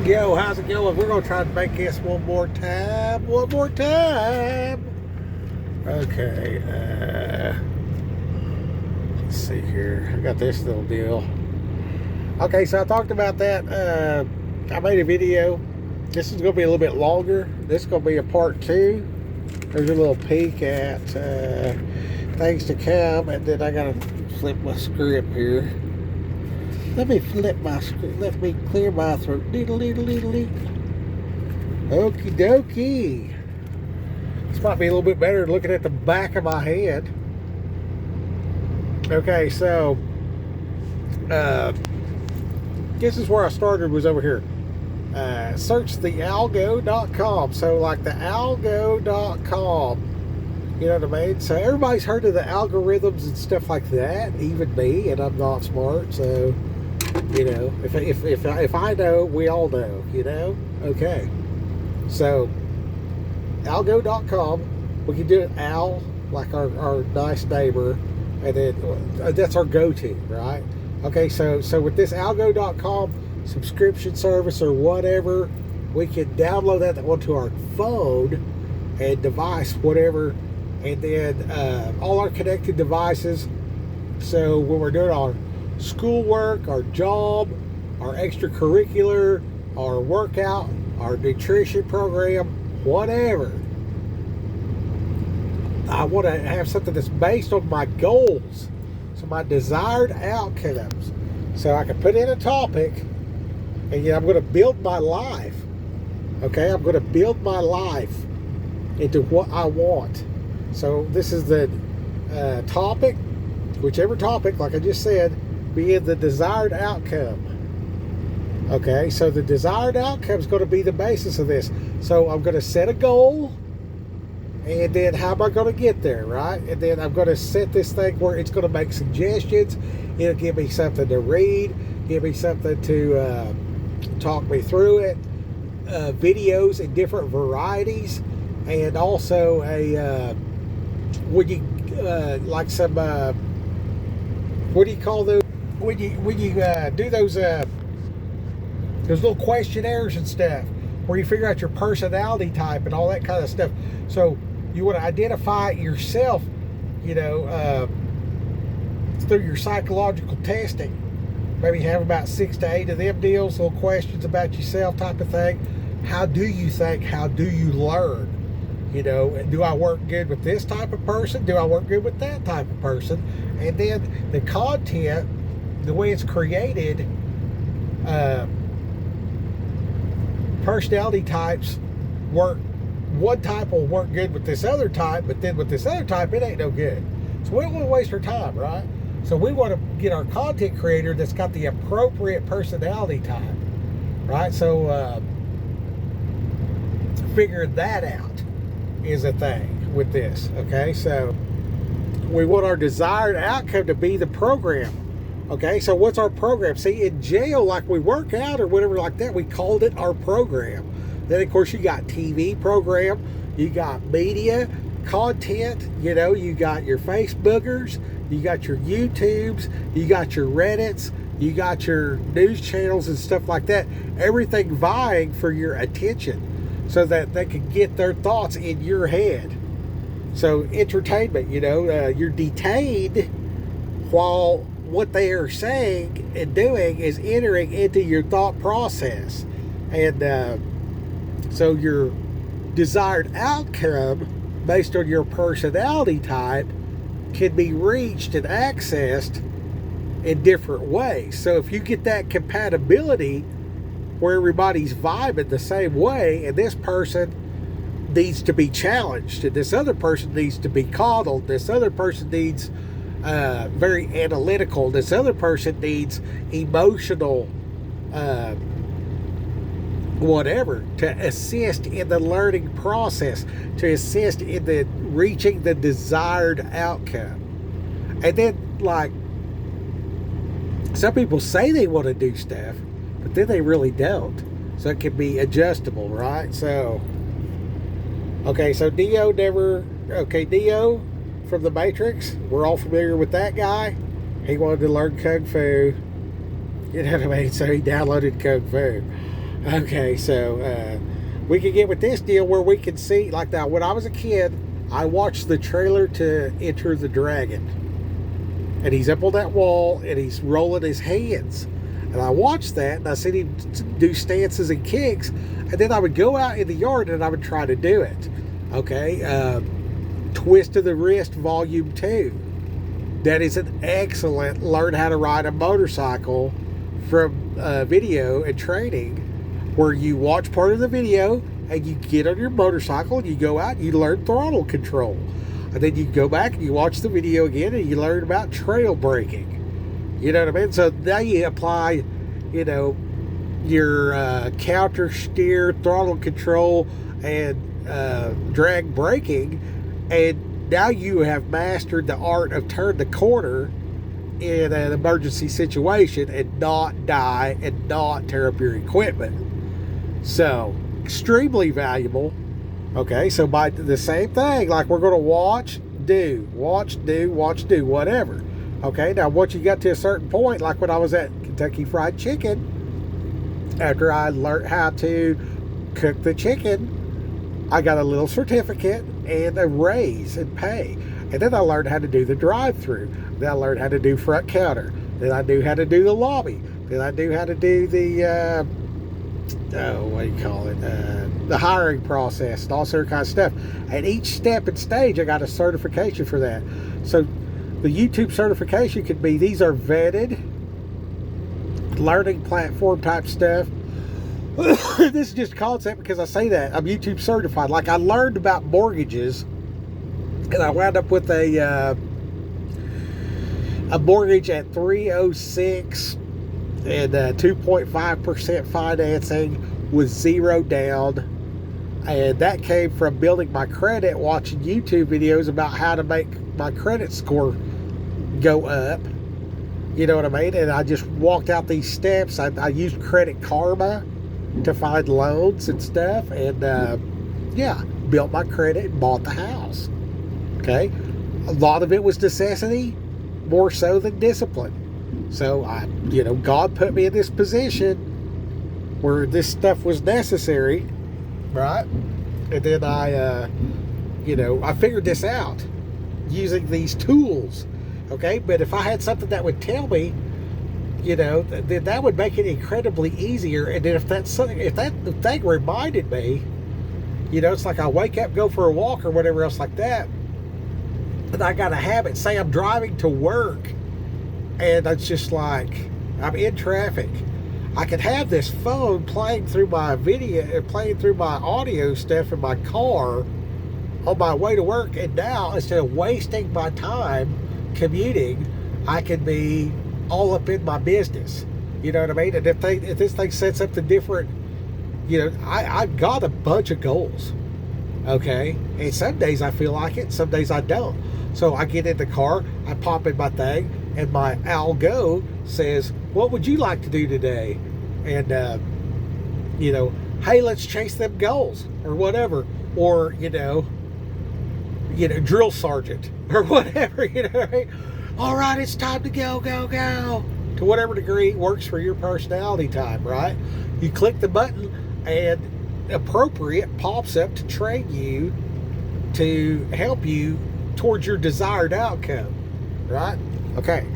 Yo, how's it going? We're going to try to make this one more time. One more time. Okay. Let's see here. I got this little deal. Okay, so I talked about that. I made a video. This is going to be a little bit longer. This is going to be a part 2. There's a little peek at things to come. And then I got to flip my script here. Let me flip my script. Let me clear my throat. Diddle, diddle, diddle, diddle. Okie dokie. This might be a little bit better looking at the back of my head. Okay, so this is where I started, was over here. Search the algo.com. So like the algo.com. You know what I mean? So everybody's heard of the algorithms and stuff like that, even me, and I'm not smart, so you know, if I know, we all know, you know? Okay. So algo.com, we can do it Al, like our nice neighbor, and then that's our go-to, right? Okay, so with this algo.com subscription service or whatever, we can download that onto our phone and device, whatever, and then all our connected devices. So when we're doing our schoolwork, our job, our extracurricular, our workout, our nutrition program, whatever, I want to have something that's based on my goals, so my desired outcomes. So I can put in a topic, and I'm going to build my life. Okay, I'm going to build my life into what I want. So this is the topic, whichever topic, like I just said, being the desired outcome. Okay, so the desired outcome is going to be the basis of this. So I'm going to set a goal, and then how am I going to get there, right? And then I'm going to set this thing where it's going to make suggestions. It'll give me something to read, give me something to talk me through it, videos in different varieties, and also a when you like some what do you call those when you do those little questionnaires and stuff where you figure out your personality type and all that kind of stuff. So you want to identify yourself, you know, through your psychological testing. Maybe have about 6 to 8 of them deals, little questions about yourself type of thing. How do you think? How do you learn? You know, do I work good with this type of person? Do I work good with that type of person? And then the content, the way it's created, personality types work. One type will work good with this other type, but then with this other type, it ain't no good. So we don't want to waste our time, right? So we want to get our content creator that's got the appropriate personality type, right? So figure that out is a thing with this. Okay, so we want our desired outcome to be the program. Okay, so what's our program? See, in jail, like we work out or whatever like that, we called it our program. Then of course you got TV program, you got media content, you know, you got your Facebookers, you got your YouTubes, you got your Reddits, you got your news channels and stuff like that. Everything vying for your attention, so that they can get their thoughts in your head. So entertainment, you know, you're detained while what they are saying and doing is entering into your thought process. And so your desired outcome based on your personality type can be reached and accessed in different ways. So if you get that compatibility where everybody's vibing the same way, and this person needs to be challenged, and this other person needs to be coddled, this other person needs very analytical, this other person needs emotional whatever, to assist in the learning process, to assist in the reaching the desired outcome. And then, like, some people say they want to do stuff, but then they really don't. So it can be adjustable, right? So, okay, so Neo from the Matrix, we're all familiar with that guy. He wanted to learn Kung Fu. You know what I mean? So he downloaded Kung Fu. Okay, so we can get with this deal where we can see, like that. When I was a kid, I watched the trailer to Enter the Dragon, and he's up on that wall and he's rolling his hands, and I watched that and I seen him do stances and kicks, and then I would go out in the yard and I would try to do it. Okay, Twist of the Wrist Volume 2. That is an excellent learn how to ride a motorcycle from video and training, where you watch part of the video and you get on your motorcycle and you go out and you learn throttle control. And then you go back and you watch the video again and you learn about trail braking. You know what I mean? So now you apply, you know, your counter steer, throttle control, and drag braking, and now you have mastered the art of turn the corner in an emergency situation and not die and not tear up your equipment. So, extremely valuable. Okay, so by the same thing, like we're going to watch, do, whatever. Okay, now once you got to a certain point, like when I was at Kentucky Fried Chicken, after I learned how to cook the chicken, I got a little certificate and a raise in pay. And then I learned how to do the drive-through. Then I learned how to do front counter. Then I knew how to do the lobby. Then I knew how to do the, the hiring process and all sort of kind of stuff. At each step and stage, I got a certification for that. So the YouTube certification could be, these are vetted, learning platform type stuff. This is just a concept because I say that I'm YouTube certified. Like I learned about mortgages, and I wound up with a mortgage at 306 and 2.5% financing with zero down, and that came from building my credit, watching YouTube videos about how to make my credit score go up. You know what I mean? And I just walked out these steps. I used Credit Karma to find loans and stuff, and built my credit and bought the house. Okay, a lot of it was necessity, more so than discipline. So God put me in this position where this stuff was necessary, right? And then I figured this out using these tools. Okay, but if I had something that would tell me, then that would make it incredibly easier. And then if that thing reminded me, it's like I wake up, go for a walk or whatever else like that, and I got a habit. Say I'm driving to work, and it's just like I'm in traffic. I could have this phone playing through my video, playing through my audio stuff in my car on my way to work. And now, instead of wasting my time commuting, I can be all up in my business. You know what I mean? And if this thing sets up the different, I've got a bunch of goals. Okay? And some days I feel like it, some days I don't. So I get in the car, I pop in my thing, and my algo says, what would you like to do today? And, hey, let's chase them goals or whatever. Or, drill sergeant or whatever, right? All right, it's time to go. To whatever degree works for your personality type, right? You click the button and appropriate pops up to train you to help you towards your desired outcome, right? Okay,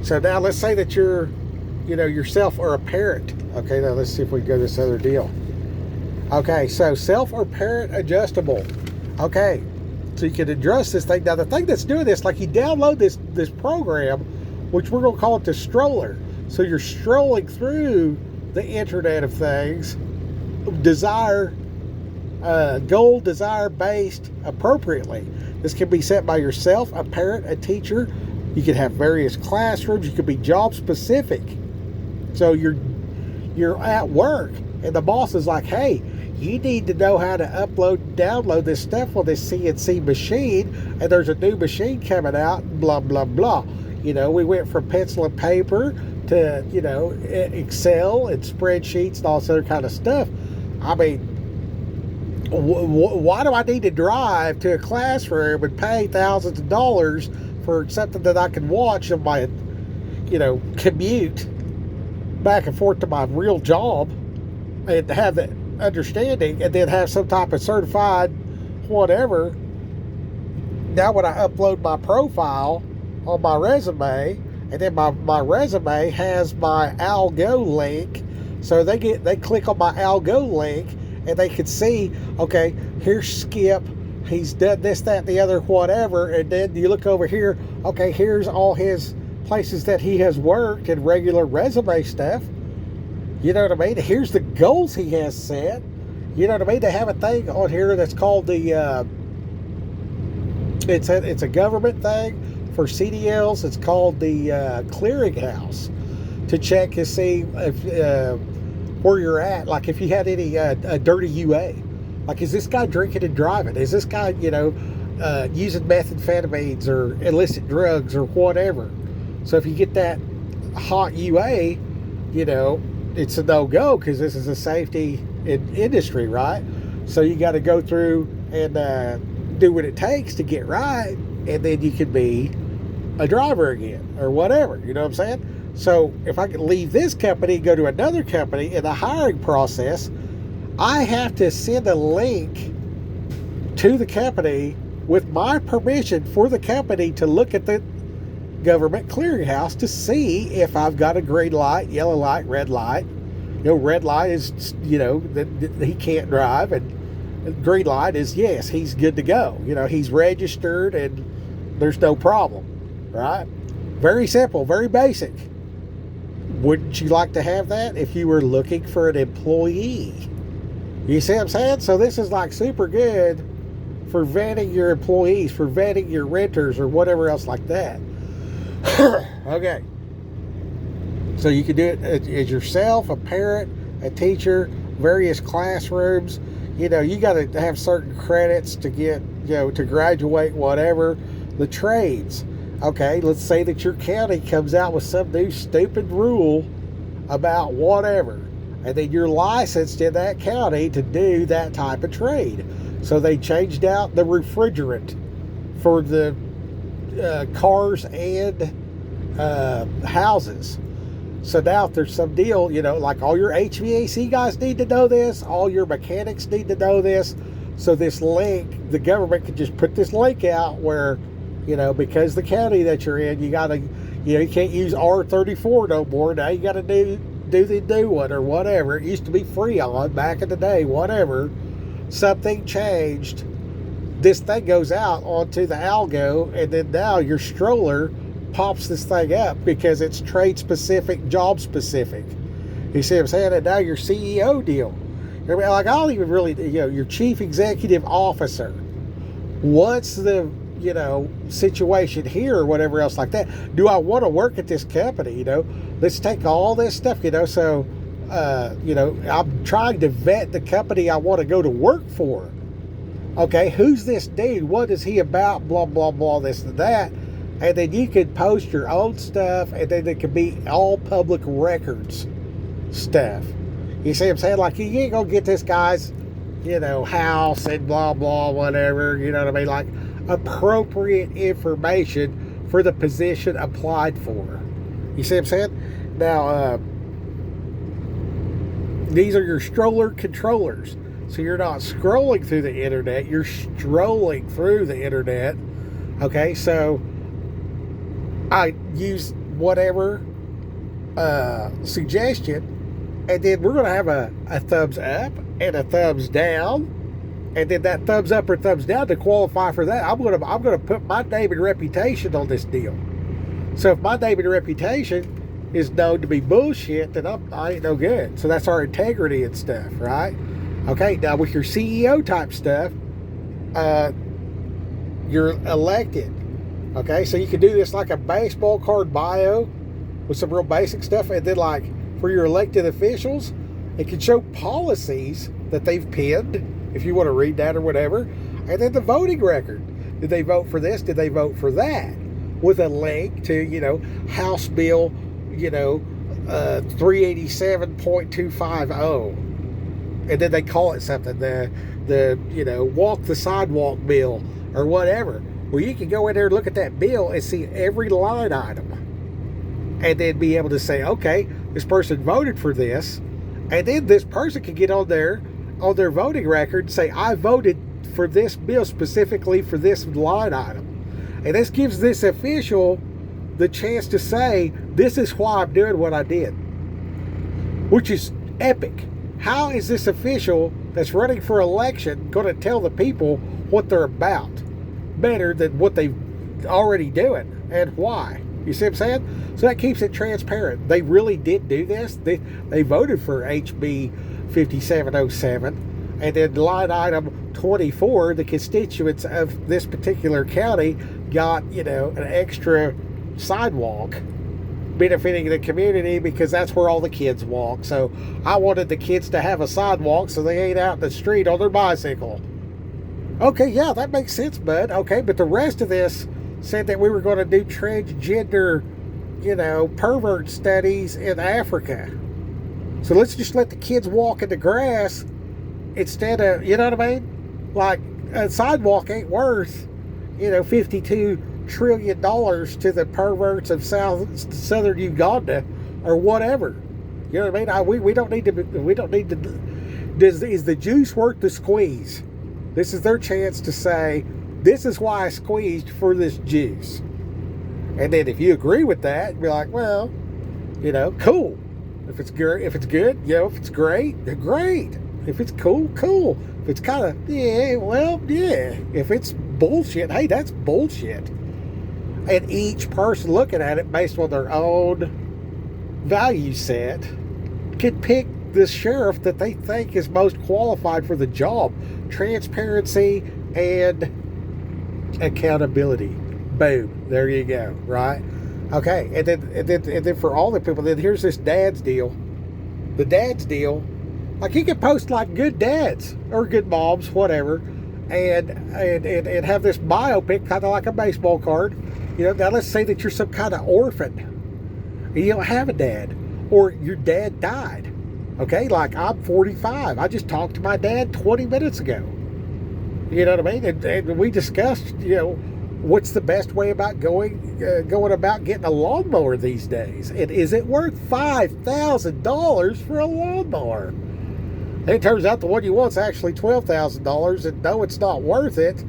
so now let's say that you're, yourself or a parent. Okay, now let's see if we can go to this other deal. Okay, so self or parent adjustable. Okay, so you can adjust this thing. Now the thing that's doing this, like you download this program, which we're gonna call it the stroller. So you're strolling through the Internet of Things, goal desire based appropriately. This can be set by yourself, a parent, a teacher. You can have various classrooms. You could be job specific. So you're at work and the boss is like, hey, you need to know how to upload and download this stuff on this CNC machine, and there's a new machine coming out, blah, blah, blah. We went from pencil and paper to, Excel and spreadsheets and all this other kind of stuff. I mean, why do I need to drive to a classroom and pay thousands of dollars for something that I can watch on my, commute back and forth to my real job? and have that understanding, and then have some type of certified whatever. Now when I upload my profile on my resume, and then my resume has my Algo link, so they click on my Algo link, and they can see, okay, here's Skip, he's done this, that, and the other, whatever, and then you look over here, okay, here's all his places that he has worked and regular resume stuff. You know what I mean? Here's the goals he has set. You know what I mean? They have a thing on here that's called the it's a government thing for CDLs. It's called the clearinghouse, to check to see if where you're at. Like if you had any dirty UA, like is this guy drinking and driving? Is this guy using methamphetamines or illicit drugs or whatever? So if you get that hot UA, it's a no-go, because this is a safety industry, right? So you got to go through and do what it takes to get right, and then you can be a driver again or whatever. You know what I'm saying? So if I could leave this company, go to another company, in the hiring process, I have to send a link to the company with my permission for the company to look at the government clearinghouse to see if I've got a green light, yellow light, red light. Red light is, that he can't drive, and green light is, yes, he's good to go. He's registered and there's no problem, right? Very simple, very basic. Wouldn't you like to have that if you were looking for an employee? You see what I'm saying? So this is like super good for vetting your employees, for vetting your renters or whatever else like that. Okay. So you can do it as yourself, a parent, a teacher, various classrooms. You got to have certain credits to get, to graduate, whatever. The trades. Okay, let's say that your county comes out with some new stupid rule about whatever, and then you're licensed in that county to do that type of trade. So they changed out the refrigerant for the cars and houses. So now if there's some deal, like all your HVAC guys need to know this, all your mechanics need to know this. So this link, the government could just put this link out where, because the county that you're in, you gotta, you can't use R34 no more. Now you gotta do the new one or whatever. It used to be Freon back in the day, whatever. Something changed. This thing goes out onto the Algo, and then now your stroller pops this thing up because it's trade specific, job specific. You see what I'm saying? And now your CEO deal. I don't even really, your chief executive officer. What's the, situation here or whatever else like that? Do I want to work at this company? Let's take all this stuff, so, I'm trying to vet the company I want to go to work for. Okay, who's this dude? What is he about? Blah, blah, blah, this and that. And then you could post your own stuff, and then it could be all public records stuff. You see what I'm saying? Like, you ain't gonna get this guy's, house and blah, blah, whatever. You know what I mean? Like, appropriate information for the position applied for. You see what I'm saying? Now, these are your stroller controllers. So you're not scrolling through the internet, you're strolling through the internet. Okay, so I use whatever suggestion, and then we're going to have a thumbs up and a thumbs down, and then that thumbs up or thumbs down, to qualify for that, I'm going to put my name and reputation on this deal. So if my name and reputation is known to be bullshit, then I ain't no good. So that's our integrity and stuff, right? Okay, now with your CEO type stuff, you're elected. Okay, so you can do this like a baseball card bio with some real basic stuff, and then like for your elected officials, it can show policies that they've penned, if you want to read that or whatever, and then the voting record. Did they vote for this? Did they vote for that? With a link to, House Bill, 387.250. And then they call it something, the walk the sidewalk bill or whatever. Well, you can go in there and look at that bill and see every line item, and then be able to say, okay, this person voted for this, And then this person can get on their voting record and say, I voted for this bill specifically for this line item. And this gives this official the chance to say, this is why I'm doing what I did. Which is epic. How is this official that's running for election going to tell the people what they're about better than what they're already doing and why? You see what I'm saying? So that keeps it transparent. They really did do this. They voted for HB 5707, and then line item 24, the constituents of this particular county got, an extra sidewalk benefiting the community because that's where all the kids walk. So I wanted the kids to have a sidewalk so they ain't out in the street on their bicycle. Okay, yeah, that makes sense, bud. Okay, but the rest of this said that we were going to do transgender, pervert studies in Africa. So let's just let the kids walk in the grass instead of, you know what I mean? Like, a sidewalk ain't worth, $52 trillion to the perverts of southern Uganda or whatever. You know what I mean? We don't need to, is the juice worth the squeeze? This is their chance to say, this is why I squeezed for this juice. And then if you agree with that, be like, well, cool. If it's good, if it's great, great. If it's cool, cool. If it's kind of, yeah. If it's bullshit, hey, that's bullshit. And each person looking at it based on their own value set can pick the sheriff that they think is most qualified for the job. Transparency and accountability. Boom. There you go. Right? Okay. And then for all the people, then here's this dad's deal. The dad's deal, like he can post like good dads or good moms, whatever, and have this biopic kind of like a baseball card. Now let's say that you're some kind of orphan and you don't have a dad, or your dad died. Okay, like I'm 45. I just talked to my dad 20 minutes ago. You know what I mean? And we discussed, what's the best way about going about getting a lawnmower these days? And is it worth $5,000 for a lawnmower? And it turns out the one you want is actually $12,000, and no, it's not worth it.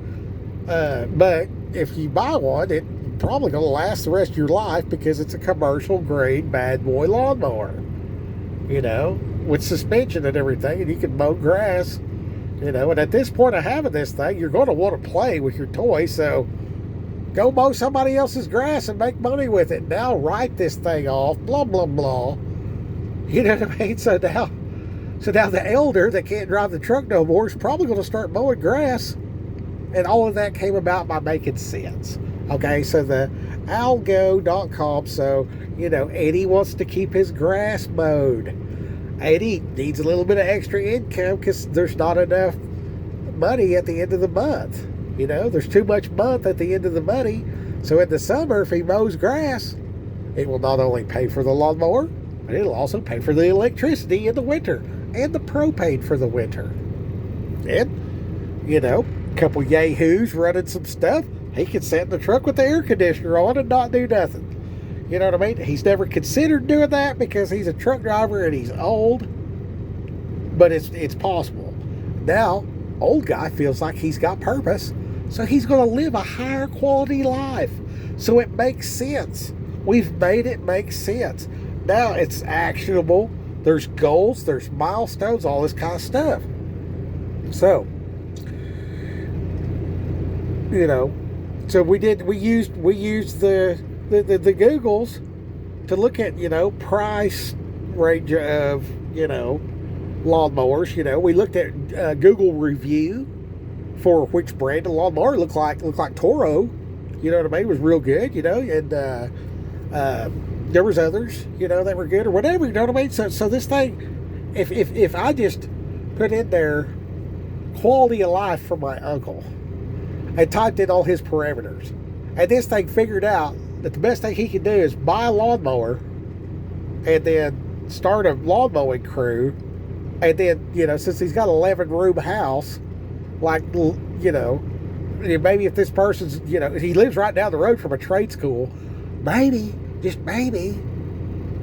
But if you buy one, it's probably going to last the rest of your life because it's a commercial grade bad boy lawnmower. With suspension and everything, and you can mow grass. And at this point of having this thing, you're going to want to play with your toy, so go mow somebody else's grass and make money with it. Now write this thing off, blah, blah, blah. You know what I mean? So now the elder that can't drive the truck no more is probably going to start mowing grass. And all of that came about by making sense. Okay, so the algo.com, so, Eddie wants to keep his grass mowed. Eddie needs a little bit of extra income because there's not enough money at the end of the month. There's too much month at the end of the money. So in the summer, if he mows grass, it will not only pay for the lawnmower, but it'll also pay for the electricity in the winter and the propane for the winter. And, a couple yahoos running some stuff, he can sit in the truck with the air conditioner on and not do nothing. You know what I mean? He's never considered doing that because he's a truck driver and he's old. But it's possible. Now, old guy feels like he's got purpose. So he's going to live a higher quality life. So it makes sense. We've made it make sense. Now it's actionable. There's goals. There's milestones. All this kind of stuff. So, so we used the Googles to look at, price range of, lawnmowers. We looked at Google review for which brand of lawnmower looked like Toro. You know what I mean? It was real good, and there was others, that were good or whatever, you know what I mean? So this thing, if I just put in there quality of life for my uncle and typed in all his parameters, and this thing figured out that the best thing he can do is buy a lawnmower and then start a lawn mowing crew. And then, since he's got an 11-room house, like, maybe if this person's, he lives right down the road from a trade school, maybe, just maybe,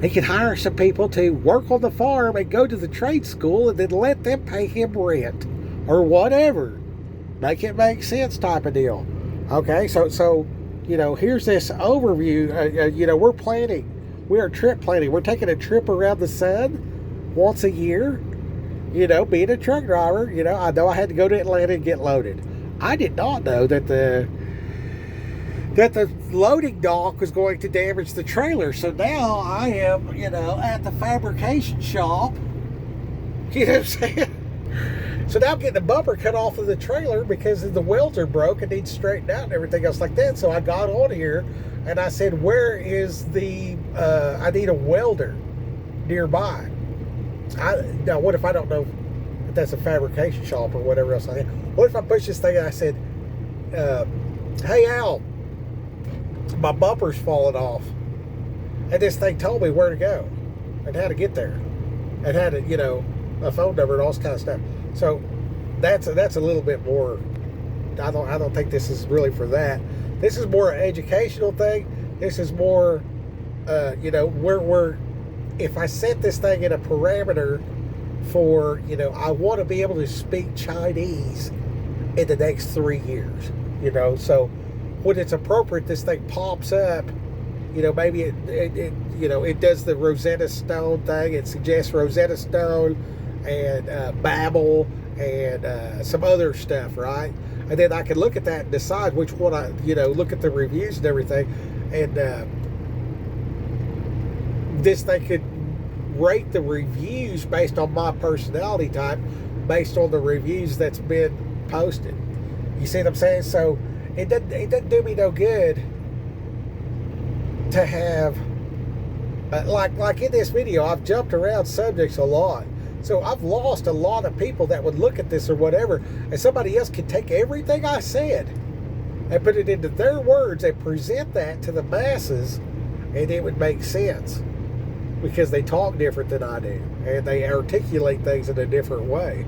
He could hire some people to work on the farm and go to the trade school and then let them pay him rent or whatever. Make it make sense type of deal. Okay, so here's this overview. We're planning. We are trip planning. We're taking a trip around the sun once a year. Being a truck driver, I know I had to go to Atlanta and get loaded. I did not know that the loading dock was going to damage the trailer. So now I am, at the fabrication shop. You know what I'm saying? So now I'm getting the bumper cut off of the trailer because the welds broke and needs straightened out and everything else like that. So I got on here and I said, where is I need a welder nearby. Now, what if I don't know if that's a fabrication shop or whatever else I am? What if I push this thing and I said, hey, Al, my bumper's falling off. And this thing told me where to go and how to get there. And had a phone number and all this kind of stuff. So that's a little bit more. I don't think this is really for that. This is more an educational thing. This is more, where if I set this thing in a parameter for, I want to be able to speak Chinese in the next 3 years, so when it's appropriate, this thing pops up, maybe it does the Rosetta Stone thing. It suggests Rosetta Stone and Babbel and some other stuff, right? And then I can look at that and decide which one look at the reviews and everything. And this thing could rate the reviews based on my personality type, based on the reviews that's been posted. You see what I'm saying? So it doesn't do me no good to have like in this video, I've jumped around subjects a lot. So I've lost a lot of people that would look at this or whatever, and somebody else could take everything I said and put it into their words and present that to the masses, and it would make sense because they talk different than I do and they articulate things in a different way.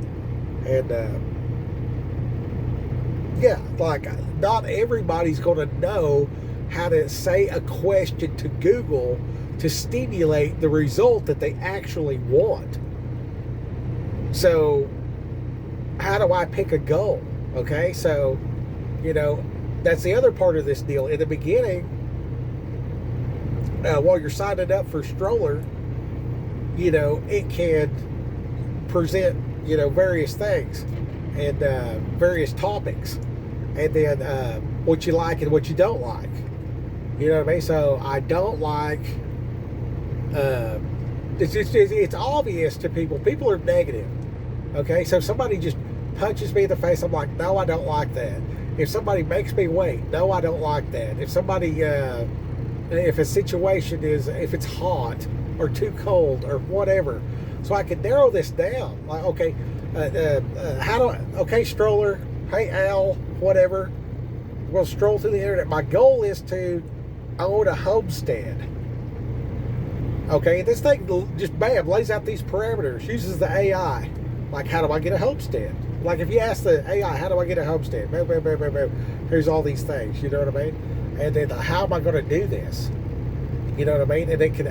And not everybody's going to know how to say a question to Google to stimulate the result that they actually want. So how do I pick a goal? Okay, so that's the other part of this deal. In the beginning, while you're signing up for Stroller, it can present various things and various topics, and then what you like and what you don't like. You know what I mean? So I don't like. It's obvious to people. People are negative. Okay, so if somebody just punches me in the face, I'm like, no, I don't like that. If somebody makes me wait, no, I don't like that. If somebody, if a situation if it's hot or too cold or whatever, so I can narrow this down. Like, okay, okay, Stroller, hey, Al, whatever. We'll stroll through the internet. My goal is to own a homestead. Okay, this thing just bam lays out these parameters, uses the AI. Like, how do I get a homestead? Like, if you ask the AI, how do I get a homestead? Boom, boom, boom, boom, boom. Here's all these things, you know what I mean? And then how am I going to do this? You know what I mean? And it can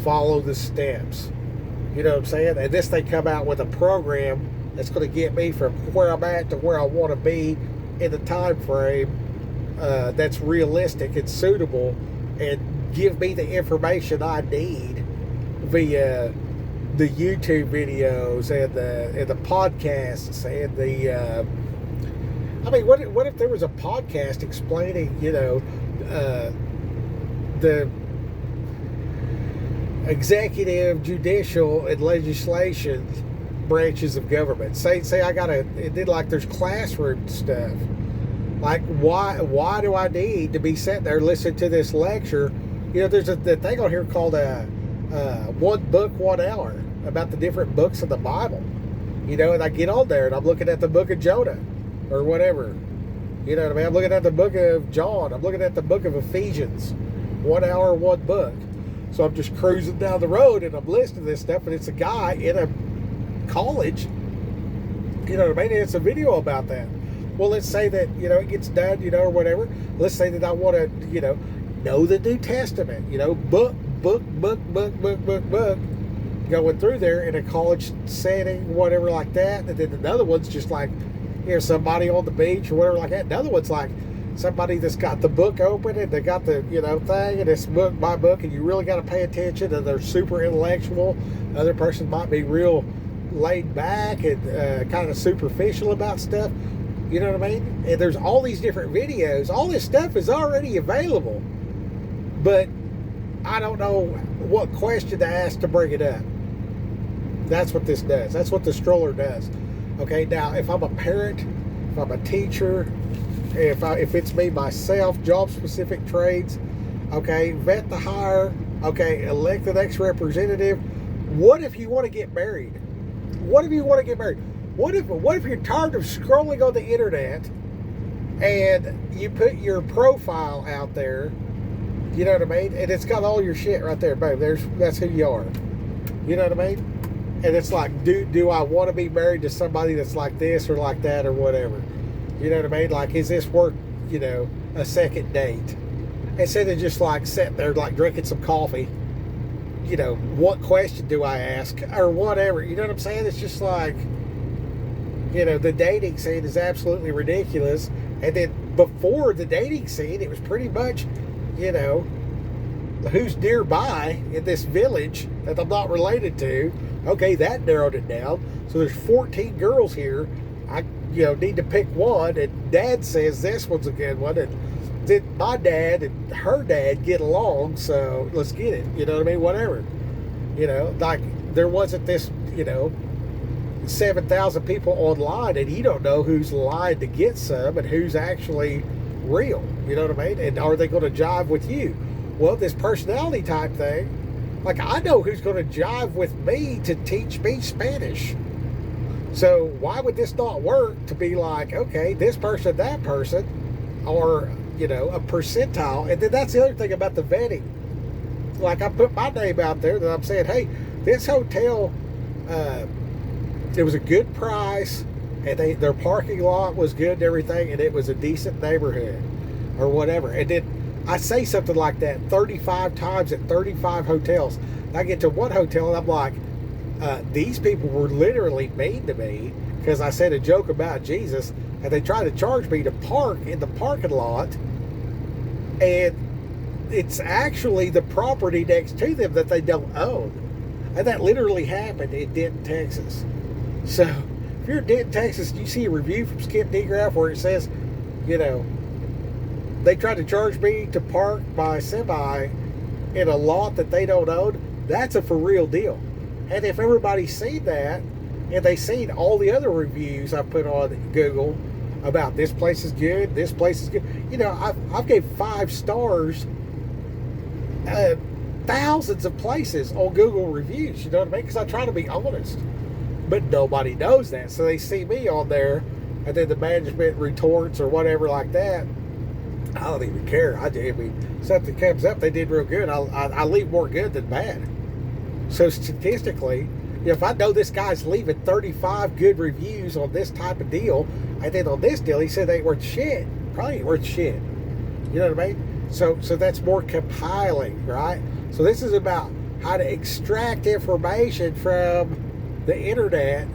follow the steps. You know what I'm saying? And this thing come out with a program that's going to get me from where I'm at to where I want to be in the time frame that's realistic and suitable, and give me the information I need via the YouTube videos and the podcasts and the what if there was a podcast explaining the executive, judicial, and legislation branches of government. Say it did like there's classroom stuff. Like, why do I need to be sitting there listening to this lecture? There's the thing on here called One Book, 1 Hour, about the different books of the Bible. And I get on there and I'm looking at the book of Jonah or whatever. You know what I mean? I'm looking at the book of John. I'm looking at the book of Ephesians. 1 hour, one book. So I'm just cruising down the road and I'm listening to this stuff, and it's a guy in a college. You know what I mean? And it's a video about that. Well, let's say that, it gets done, or whatever. Let's say that I want to, know the New Testament, book, going through there in a college setting, whatever like that. And then another one's just like, somebody on the beach or whatever like that. Another one's like somebody that's got the book open and they got the, thing, and it's book by book, and you really got to pay attention, and they're super intellectual. The other person might be real laid back and kind of superficial about stuff. You know what I mean? And there's all these different videos. All this stuff is already available. But I don't know what question to ask to bring it up. That's what this does. That's what the stroller does. Okay, now if I'm a parent, if I'm a teacher, if it's me myself, job-specific trades, okay, vet the hire, okay, elect the next representative. What if you want to get married? What if you want to get married? What if you're tired of scrolling on the internet and you put your profile out there, you know what I mean? And it's got all your shit right there, babe. That's who you are. You know what I mean? And it's like, do I want to be married to somebody that's like this or like that or whatever? You know what I mean? Like, is this worth, a second date? Instead of just like sitting there like drinking some coffee, what question do I ask or whatever? You know what I'm saying? It's just like, the dating scene is absolutely ridiculous. And then before the dating scene, it was pretty much, who's nearby in this village that I'm not related to. Okay, that narrowed it down. So there's 14 girls here. I, need to pick one. And Dad says this one's a good one. And then my dad and her dad get along. So let's get it. You know what I mean? Whatever. Like there wasn't this, 7,000 people online, and you don't know who's lying to get some and who's actually real. You know what I mean? And are they going to jive with you? Well, this personality type thing, like I know who's going to jive with me to teach me Spanish. So why would this not work to be like, okay, this person, that person, or, a percentile? And then that's the other thing about the vetting. Like I put my name out there that I'm saying, hey, this hotel, it was a good price, and their parking lot was good and everything, and it was a decent neighborhood or whatever. And then I say something like that 35 times at 35 hotels. I get to one hotel and I'm like, these people were literally mean to me because I said a joke about Jesus, and they tried to charge me to park in the parking lot, and it's actually the property next to them that they don't own. And that literally happened in Denton, Texas. So if you're in Denton, Texas, you see a review from Skip DeGraff where it says, they tried to charge me to park my semi in a lot that they don't own, that's a for real deal. And if everybody's seen that, and they've seen all the other reviews I put on Google about this place is good, this place is good. I've gave 5 stars thousands of places on Google reviews, you know what I mean? Because I try to be honest. But nobody knows that. So they see me on there, and then the management retorts or whatever like that. I don't even care. I mean, something comes up, they did real good. I leave more good than bad. So statistically, if I know this guy's leaving 35 good reviews on this type of deal, and then on this deal he said they ain't worth shit, probably ain't worth shit. You know what I mean? So that's more compiling, right? So this is about how to extract information from the internet,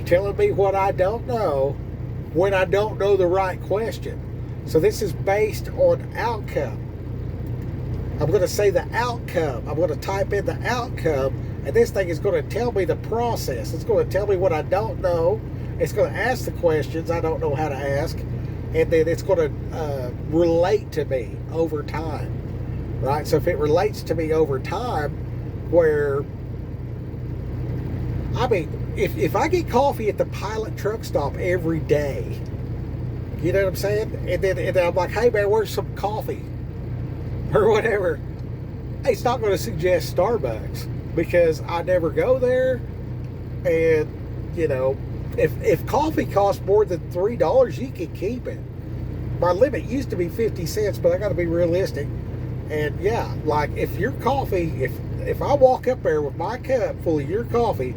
telling me what I don't know when I don't know the right question. So this is based on outcome. I'm going to say the outcome. I'm going to type in the outcome, and this thing is going to tell me the process. It's going to tell me what I don't know. It's going to ask the questions I don't know how to ask, and then it's going to relate to me over time, right? So if it relates to me over time, where, I mean, if I get coffee at the Pilot truck stop every day, you know what I'm saying? And then I'm like, hey man, where's some coffee? Or whatever. It's not going to suggest Starbucks because I never go there. And, if coffee costs more than $3, you can keep it. My limit used to be 50 cents, but I got to be realistic. And yeah, like if your coffee, if I walk up there with my cup full of your coffee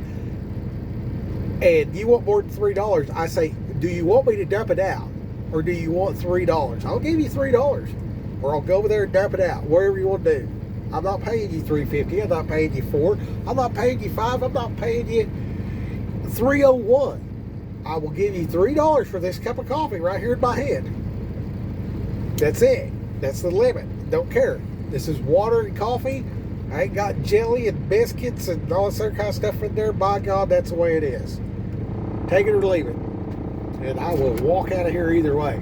and you want more than $3, I say, do you want me to dump it out? Or do you want $3? I'll give you $3. Or I'll go over there and dump it out, wherever you want to do. I'm not paying you $3.50. I'm not paying you $4. I'm not paying you $5. I'm not paying you $3.01. I will give you $3 for this cup of coffee right here in my hand. That's it. That's the limit. Don't care. This is water and coffee. I ain't got jelly and biscuits and all this other kind of stuff in there. By God, that's the way it is. Take it or leave it. And I will walk out of here either way.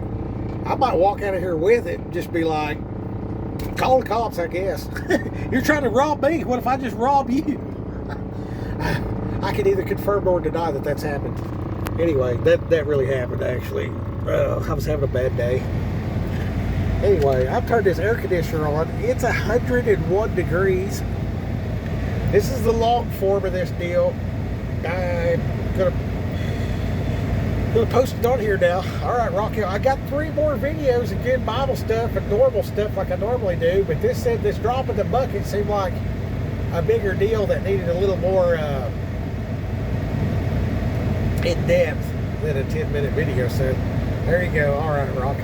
I might walk out of here with it and just be like, call the cops, I guess. You're trying to rob me. What if I just rob you? I can either confirm or deny that that's happened. Anyway, that really happened, actually. I was having a bad day. Anyway, I've turned this air conditioner on. It's 101 degrees. This is the long form of this deal. I'm gonna post it on here now. All right, Rocky. I got 3 more videos of good Bible stuff and normal stuff like I normally do, but this drop in the bucket seemed like a bigger deal that needed a little more in depth than a 10-minute video. So there you go. All right, Rocky.